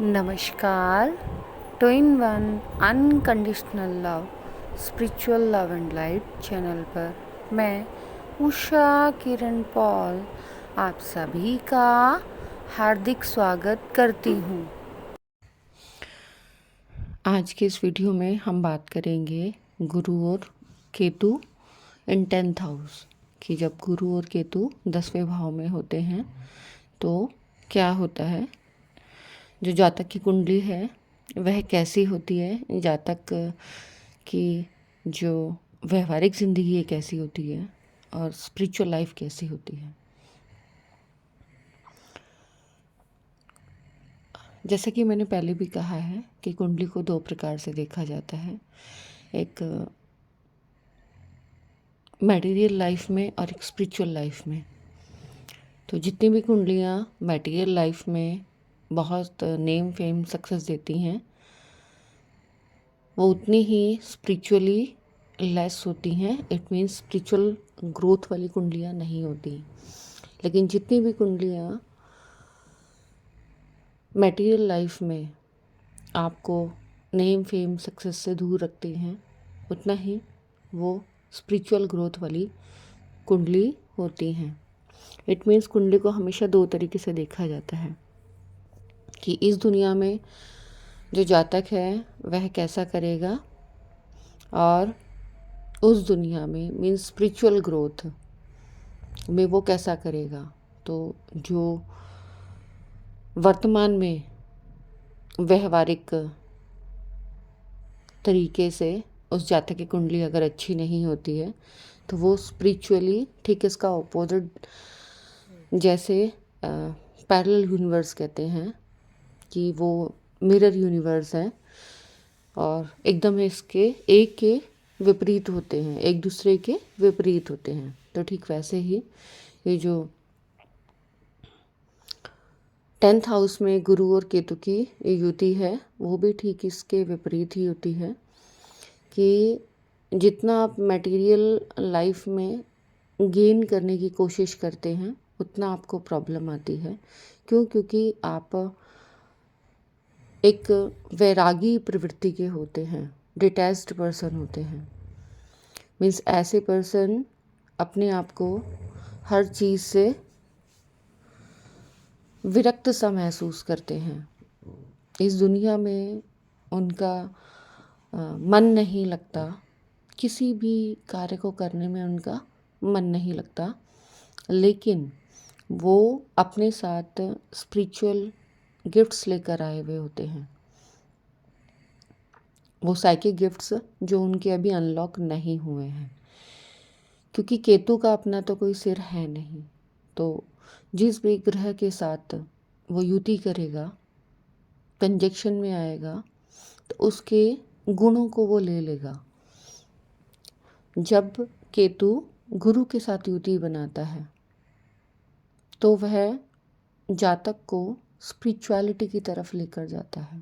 नमस्कार। Two in one unconditional love spiritual love and light channel पर मैं Usha Kiran Paul आप सभी का हार्दिक स्वागत करती हूँ। आज के इस वीडियो में हम बात करेंगे गुरु और केतु इन 10th हाउस कि जब गुरु और केतु 10वें भाव में होते हैं तो क्या होता है, जो जातक की कुंडली है वह कैसी होती है, जातक की जो व्यवहारिक ज़िंदगी है कैसी होती है और स्पिरिचुअल लाइफ कैसी होती है। जैसा कि मैंने पहले भी कहा है कि कुंडली को दो प्रकार से देखा जाता है, एक मटेरियल लाइफ में और एक स्पिरिचुअल लाइफ में। तो जितनी भी कुंडलियाँ मटेरियल लाइफ में बहुत नेम फेम सक्सेस देती हैं वो उतनी ही स्पिरिचुअली लेस होती हैं। इट मीन्स स्पिरिचुअल ग्रोथ वाली कुंडलियाँ नहीं होती। लेकिन जितनी भी कुंडलियाँ मटेरियल लाइफ में आपको नेम फेम सक्सेस से दूर रखती हैं उतना ही वो स्पिरिचुअल ग्रोथ वाली कुंडली होती हैं। इट मीन्स कुंडली को हमेशा दो तरीके से देखा जाता है कि इस दुनिया में जो जातक है वह कैसा करेगा और उस दुनिया में मीन्स स्पिरिचुअल ग्रोथ में वो कैसा करेगा। तो जो वर्तमान में व्यवहारिक तरीके से उस जातक की कुंडली अगर अच्छी नहीं होती है तो वो स्पिरिचुअली ठीक इसका ऑपोजिट, जैसे पैरेलल यूनिवर्स कहते हैं कि वो मिरर यूनिवर्स है और एकदम इसके एक के विपरीत होते हैं, एक दूसरे के विपरीत होते हैं। तो ठीक वैसे ही ये जो 10th हाउस में गुरु और केतु की युति है वो भी ठीक इसके विपरीत ही होती है कि जितना आप मटेरियल लाइफ में गेन करने की कोशिश करते हैं उतना आपको प्रॉब्लम आती है। क्यों? क्योंकि आप एक वैरागी प्रवृत्ति के होते हैं, डिटैच्ड पर्सन होते हैं। मीन्स ऐसे पर्सन अपने आप को हर चीज़ से विरक्त सा महसूस करते हैं। इस दुनिया में उनका मन नहीं लगता, किसी भी कार्य को करने में उनका मन नहीं लगता, लेकिन वो अपने साथ स्पिरिचुअल गिफ्ट्स लेकर आए हुए होते हैं। वो साइकिक गिफ्ट्स जो उनके अभी अनलॉक नहीं हुए हैं, क्योंकि केतु का अपना तो कोई सिर है नहीं। तो जिस भी ग्रह के साथ वो युति करेगा, कंजक्शन में आएगा, तो उसके गुणों को वो ले लेगा। जब केतु गुरु के साथ युति बनाता है तो वह जातक को स्पिरिचुअलिटी की तरफ लेकर जाता है।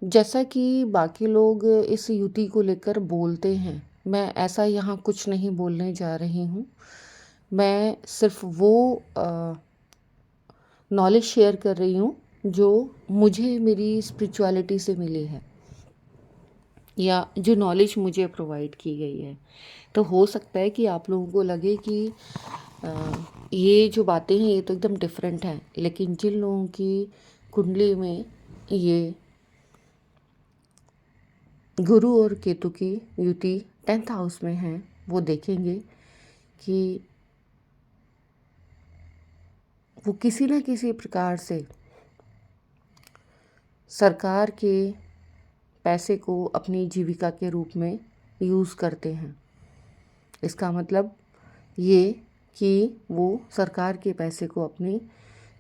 जैसा कि बाकी लोग इस युति को लेकर बोलते हैं, मैं ऐसा यहाँ कुछ नहीं बोलने जा रही हूँ। मैं सिर्फ वो नॉलेज शेयर कर रही हूँ जो मुझे मेरी स्पिरिचुअलिटी से मिली है या जो नॉलेज मुझे प्रोवाइड की गई है। तो हो सकता है कि आप लोगों को लगे कि ये जो बातें हैं ये तो एकदम डिफरेंट हैं, लेकिन जिन लोगों की कुंडली में ये गुरु और केतु की युति 10th हाउस में है वो देखेंगे कि वो किसी न किसी प्रकार से सरकार के पैसे को अपनी जीविका के रूप में यूज़ करते हैं। इसका मतलब ये कि वो सरकार के पैसे को अपनी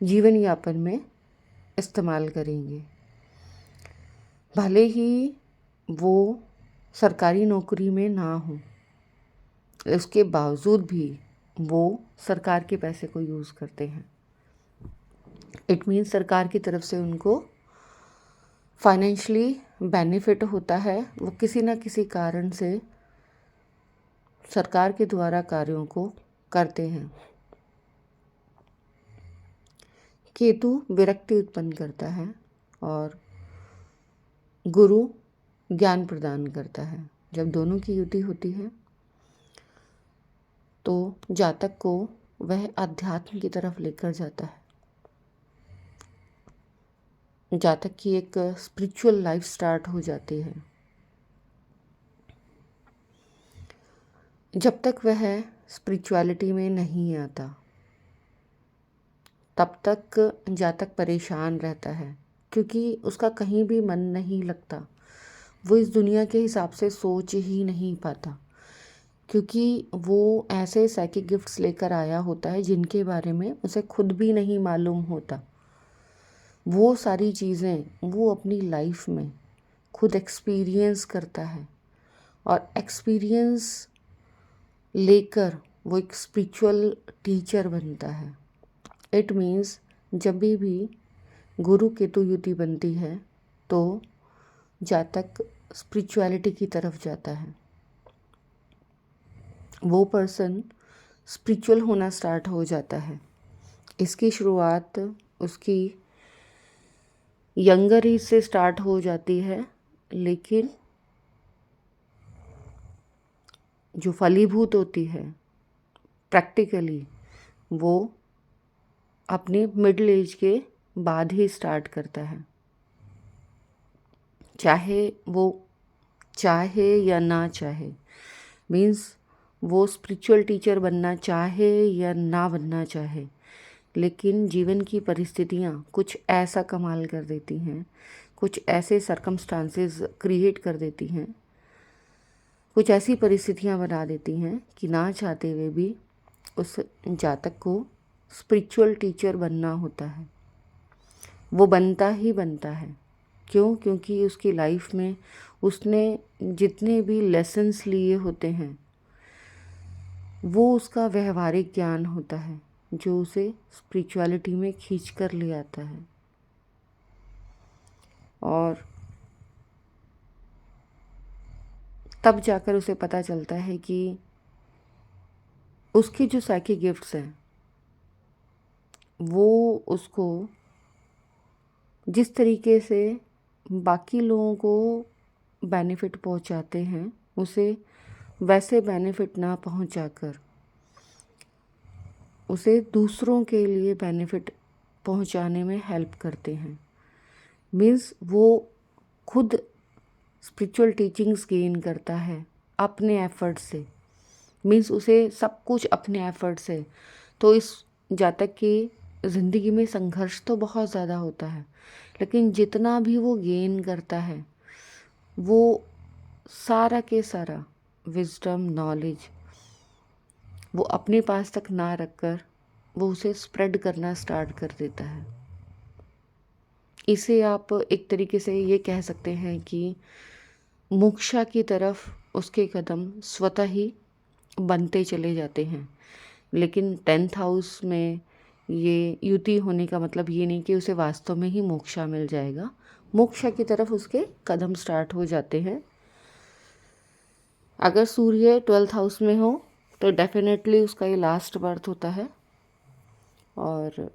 जीवन यापन में इस्तेमाल करेंगे। भले ही वो सरकारी नौकरी में ना हो, उसके बावजूद भी वो सरकार के पैसे को यूज़ करते हैं। इट मीन्स सरकार की तरफ से उनको फाइनेंशियली बेनिफिट होता है। वो किसी न किसी कारण से सरकार के द्वारा कार्यों को करते हैं। केतु विरक्ति उत्पन्न करता है और गुरु ज्ञान प्रदान करता है। जब दोनों की युति होती है तो जातक को वह अध्यात्म की तरफ लेकर जाता है। जातक की एक स्पिरिचुअल लाइफ स्टार्ट हो जाती है। जब तक वह स्पिरिचुअलिटी में नहीं आता तब तक जातक परेशान रहता है, क्योंकि उसका कहीं भी मन नहीं लगता। वो इस दुनिया के हिसाब से सोच ही नहीं पाता, क्योंकि वो ऐसे साइकिक गिफ्ट्स लेकर आया होता है जिनके बारे में उसे खुद भी नहीं मालूम होता। वो सारी चीज़ें वो अपनी लाइफ में खुद एक्सपीरियंस करता है और एक्सपीरियंस लेकर वो एक स्पिरिचुअल टीचर बनता है। इट मीन्स जब भी गुरु केतु युति बनती है तो जातक स्पिरिचुअलिटी की तरफ जाता है। वो पर्सन स्पिरिचुअल होना स्टार्ट हो जाता है। इसकी शुरुआत उसकी यंगर एज से स्टार्ट हो जाती है, लेकिन जो फलीभूत होती है प्रैक्टिकली वो अपने मिडिल एज के बाद ही स्टार्ट करता है। चाहे वो चाहे या ना चाहे, मीन्स वो स्पिरिचुअल टीचर बनना चाहे या ना बनना चाहे, लेकिन जीवन की परिस्थितियाँ कुछ ऐसा कमाल कर देती हैं, कुछ ऐसे सर्कमस्टांसेस क्रिएट कर देती हैं, कुछ ऐसी परिस्थितियाँ बना देती हैं कि ना चाहते हुए भी उस जातक को स्पिरिचुअल टीचर बनना होता है। वो बनता ही बनता है। क्यों? क्योंकि उसकी लाइफ में उसने जितने भी लेसन्स लिए होते हैं वो उसका व्यवहारिक ज्ञान होता है जो उसे स्पिरिचुअलिटी में खींच कर ले आता है। और तब जाकर उसे पता चलता है कि उसके जो साइकिक गिफ्ट्स हैं वो उसको जिस तरीके से बाकी लोगों को बेनिफिट पहुंचाते हैं उसे वैसे बेनिफिट ना पहुंचाकर उसे दूसरों के लिए बेनिफिट पहुंचाने में हेल्प करते हैं। मीन्स वो खुद स्पिरिचुअल टीचिंग्स गेन करता है अपने एफर्ट से। मीन्स उसे सब कुछ अपने एफर्ट से। तो इस जातक की ज़िंदगी में संघर्ष तो बहुत ज़्यादा होता है, लेकिन जितना भी वो गेन करता है वो सारा के सारा विजडम नॉलेज वो अपने पास तक ना रखकर वो उसे स्प्रेड करना स्टार्ट कर देता है। इसे आप एक तरीके से ये कह सकते हैं कि मोक्षा की तरफ उसके कदम स्वतः ही बनते चले जाते हैं। लेकिन 10th हाउस में ये युति होने का मतलब ये नहीं कि उसे वास्तव में ही मोक्षा मिल जाएगा। मोक्षा की तरफ उसके कदम स्टार्ट हो जाते हैं। अगर सूर्य 12th हाउस में हो तो डेफिनेटली उसका ये लास्ट बर्थ होता है और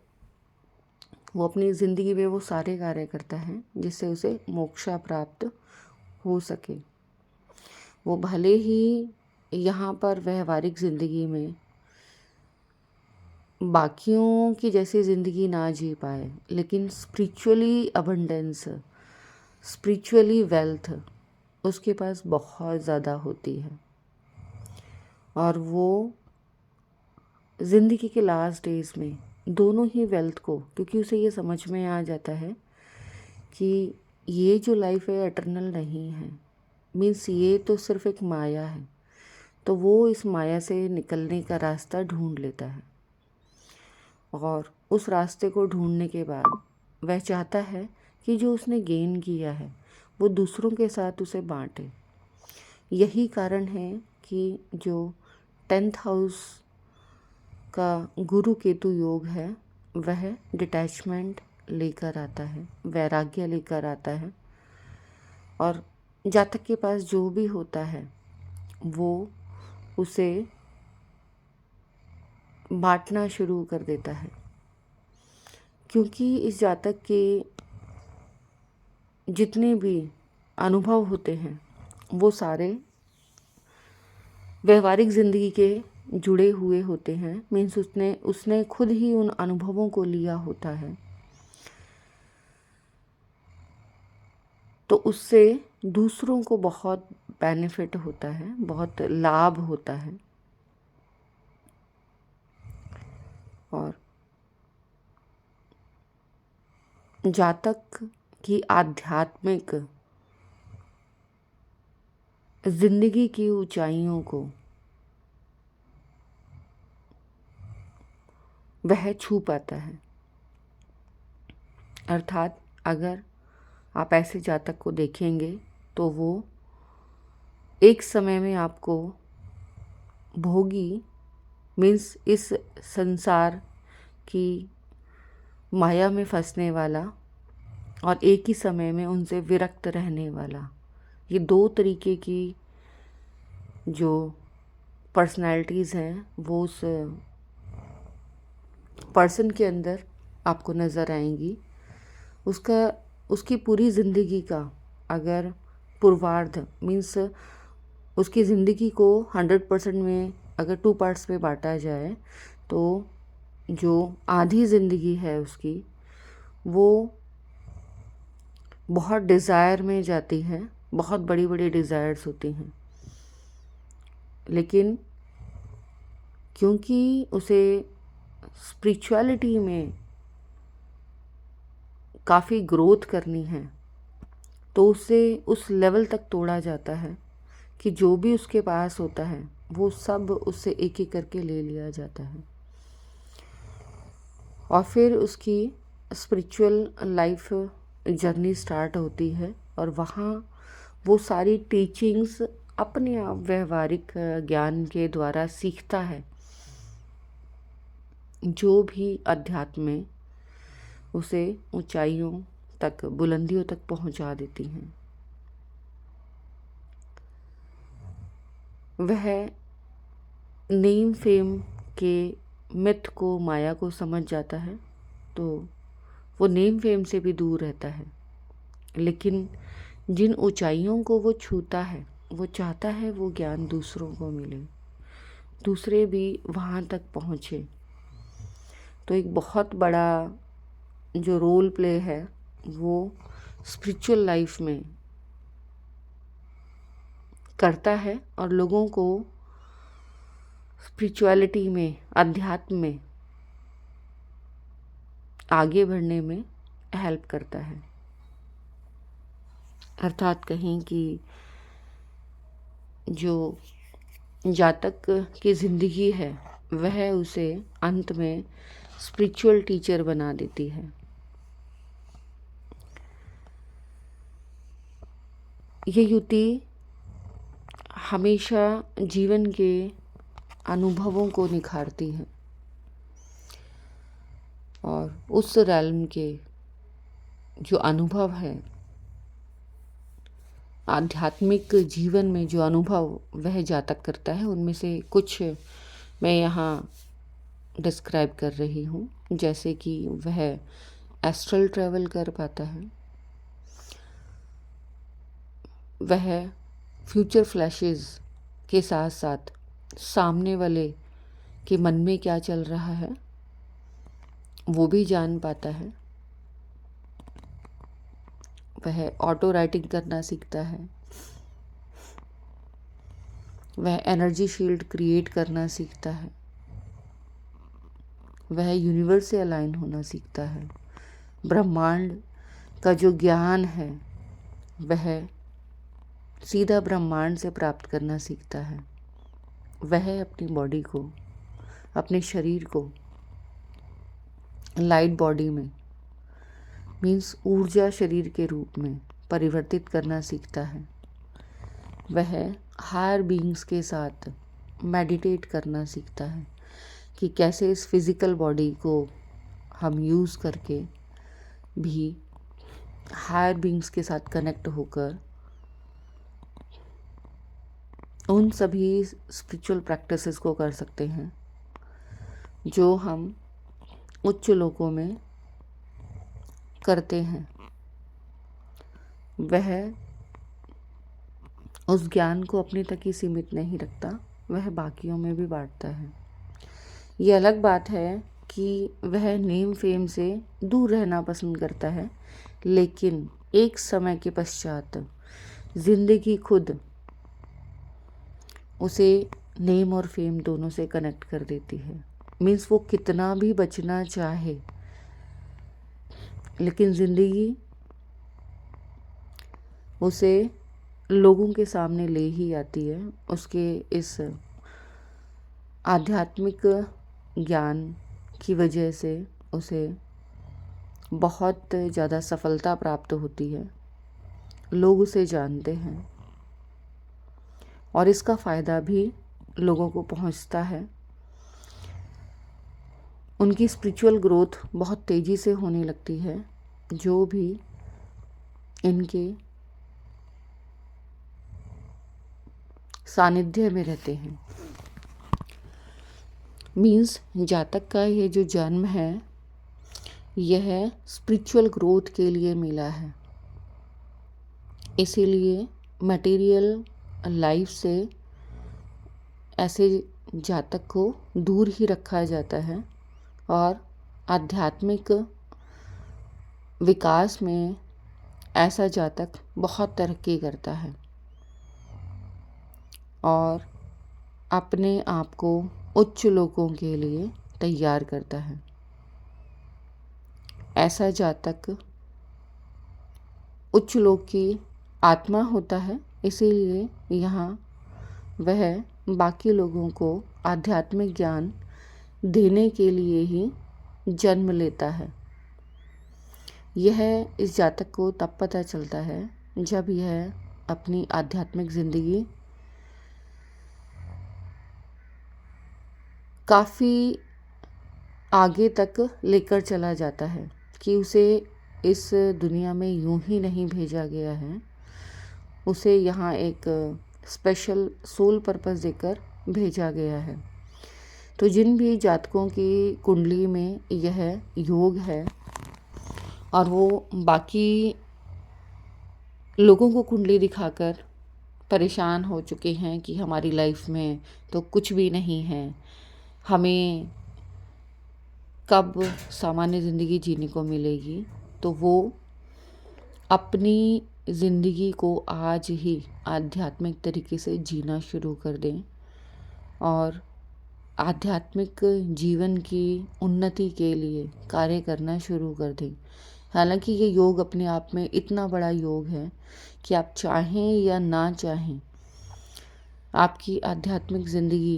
वो अपनी ज़िंदगी में वो सारे कार्य करता है जिससे उसे मोक्षा प्राप्त हो सके। वो भले ही यहाँ पर व्यवहारिक ज़िंदगी में बाकियों की जैसी ज़िंदगी ना जी पाए, लेकिन स्पिरिचुअली अबंडेंस, स्पिरिचुअली वेल्थ उसके पास बहुत ज़्यादा होती है और वो ज़िंदगी के लास्ट डेज में दोनों ही वेल्थ को, क्योंकि उसे ये समझ में आ जाता है कि ये जो लाइफ है एटर्नल नहीं है, मीन्स ये तो सिर्फ एक माया है, तो वो इस माया से निकलने का रास्ता ढूंढ लेता है। और उस रास्ते को ढूंढने के बाद वह चाहता है कि जो उसने गेन किया है वो दूसरों के साथ उसे बांटे। यही कारण है कि जो 10th हाउस का गुरु केतु योग है वह डिटैचमेंट लेकर आता है, वैराग्य लेकर आता है और जातक के पास जो भी होता है वो उसे बांटना शुरू कर देता है। क्योंकि इस जातक के जितने भी अनुभव होते हैं वो सारे व्यवहारिक ज़िंदगी के जुड़े हुए होते हैं। मीन्स उसने खुद ही उन अनुभवों को लिया होता है, तो उससे दूसरों को बहुत बेनिफिट होता है, बहुत लाभ होता है। और जातक की आध्यात्मिक जिंदगी की ऊंचाइयों को वह छू पाता है। अर्थात अगर आप ऐसे जातक को देखेंगे तो वो एक समय में आपको भोगी मीन्स इस संसार की माया में फंसने वाला और एक ही समय में उनसे विरक्त रहने वाला, ये दो तरीके की जो पर्सनैलिटीज़ हैं वो उस पर्सन के अंदर आपको नज़र आएंगी। उसकी पूरी ज़िंदगी का अगर पूर्वार्ध मीन्स उसकी ज़िंदगी को 100% में अगर 2 पार्ट्स में बांटा जाए तो जो आधी ज़िंदगी है उसकी वो बहुत डिज़ायर में जाती है, बहुत बड़ी बड़ी डिज़ायर्स होती हैं। लेकिन क्योंकि उसे स्पिरिचुअलिटी में काफ़ी ग्रोथ करनी है तो उसे उस लेवल तक तोड़ा जाता है कि जो भी उसके पास होता है वो सब उससे एक एक करके ले लिया जाता है। और फिर उसकी स्पिरिचुअल लाइफ जर्नी स्टार्ट होती है और वहाँ वो सारी टीचिंग्स अपने आप व्यवहारिक ज्ञान के द्वारा सीखता है, जो भी अध्यात्म में उसे ऊंचाइयों तक, बुलंदियों तक पहुंचा देती हैं। वह नेम फेम के मिथ को, माया को समझ जाता है तो वो नेम फेम से भी दूर रहता है। लेकिन जिन ऊंचाइयों को वो छूता है वो चाहता है वो ज्ञान दूसरों को मिले, दूसरे भी वहाँ तक पहुँचे। तो एक बहुत बड़ा जो रोल प्ले है वो स्पिरिचुअल लाइफ में करता है और लोगों को स्पिरिचुअलिटी में, अध्यात्म में आगे बढ़ने में हेल्प करता है। अर्थात कहें कि जो जातक की ज़िंदगी है वह उसे अंत में स्पिरिचुअल टीचर बना देती है। ये युति हमेशा जीवन के अनुभवों को निखारती है और उस रैल्म के जो अनुभव है, आध्यात्मिक जीवन में जो अनुभव वह जातक करता है, उनमें से कुछ मैं यहाँ डिस्क्राइब कर रही हूँ। जैसे कि वह एस्ट्रल ट्रैवल कर पाता है, वह फ्यूचर फ्लैशेस के साथ साथ सामने वाले के मन में क्या चल रहा है वो भी जान पाता है। वह ऑटो राइटिंग करना सीखता है, वह एनर्जी शील्ड क्रिएट करना सीखता है, वह यूनिवर्स से अलाइन होना सीखता है। ब्रह्मांड का जो ज्ञान है वह सीधा ब्रह्मांड से प्राप्त करना सीखता है। वह अपनी बॉडी को, अपने शरीर को लाइट बॉडी में मीन्स ऊर्जा शरीर के रूप में परिवर्तित करना सीखता है। वह हायर बीइंग्स के साथ मेडिटेट करना सीखता है कि कैसे इस फिज़िकल बॉडी को हम यूज़ करके भी हायर बीइंग्स के साथ कनेक्ट होकर उन सभी स्पिरिचुअल प्रैक्टिसेस को कर सकते हैं जो हम उच्च लोकों में करते हैं वह उस ज्ञान को अपने तक ही सीमित नहीं रखता, वह बाकियों में भी बांटता है। ये अलग बात है कि वह नेम फेम से दूर रहना पसंद करता है, लेकिन एक समय के पश्चात ज़िंदगी खुद उसे नेम और फेम दोनों से कनेक्ट कर देती है। मीन्स वो कितना भी बचना चाहे, लेकिन ज़िंदगी उसे लोगों के सामने ले ही आती है। उसके इस आध्यात्मिक ज्ञान की वजह से उसे बहुत ज़्यादा सफलता प्राप्त होती है, लोग उसे जानते हैं और इसका फ़ायदा भी लोगों को पहुंचता है। उनकी स्पिरिचुअल ग्रोथ बहुत तेज़ी से होने लगती है। जो भी इनके सानिध्य में रहते हैं, मीन्स जातक का ये जो जन्म है यह स्पिरिचुअल ग्रोथ के लिए मिला है। इसीलिए मटेरियल लाइफ से ऐसे जातक को दूर ही रखा जाता है और आध्यात्मिक विकास में ऐसा जातक बहुत तरक्की करता है और अपने आप को उच्च लोकों के लिए तैयार करता है। ऐसा जातक उच्च लोक की आत्मा होता है, इसीलिए यहाँ वह बाकी लोगों को आध्यात्मिक ज्ञान देने के लिए ही जन्म लेता है। यह इस जातक को तब पता चलता है जब यह अपनी आध्यात्मिक ज़िंदगी काफ़ी आगे तक लेकर चला जाता है कि उसे इस दुनिया में यूं ही नहीं भेजा गया है, उसे यहाँ एक स्पेशल सोल पर्पस देकर भेजा गया है। तो जिन भी जातकों की कुंडली में यह योग है और वो बाकी लोगों को कुंडली दिखाकर परेशान हो चुके हैं कि हमारी लाइफ में तो कुछ भी नहीं है, हमें कब सामान्य ज़िंदगी जीने को मिलेगी, तो वो अपनी ज़िंदगी को आज ही आध्यात्मिक तरीके से जीना शुरू कर दें और आध्यात्मिक जीवन की उन्नति के लिए कार्य करना शुरू कर दें। हालांकि ये योग अपने आप में इतना बड़ा योग है कि आप चाहें या ना चाहें आपकी आध्यात्मिक ज़िंदगी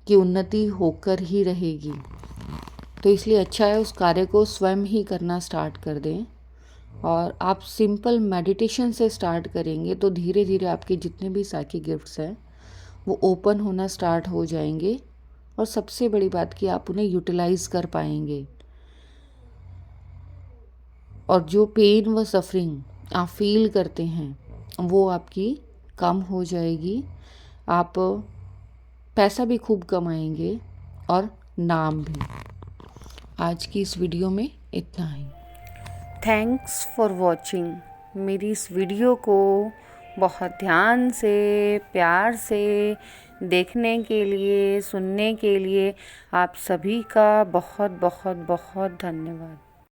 की उन्नति होकर ही रहेगी। तो इसलिए अच्छा है उस कार्य को स्वयं ही करना स्टार्ट कर दें और आप सिंपल मेडिटेशन से स्टार्ट करेंगे तो धीरे धीरे आपके जितने भी साइकिक गिफ्ट्स हैं वो ओपन होना स्टार्ट हो जाएंगे और सबसे बड़ी बात कि आप उन्हें यूटिलाइज कर पाएंगे और जो पेन व सफरिंग आप फील करते हैं वो आपकी कम हो जाएगी। आप पैसा भी खूब कमाएंगे और नाम भी। आज की इस वीडियो में इतना ही। Thanks for watching. मेरी इस वीडियो को बहुत ध्यान से प्यार से देखने के लिए सुनने के लिए आप सभी का बहुत बहुत बहुत धन्यवाद।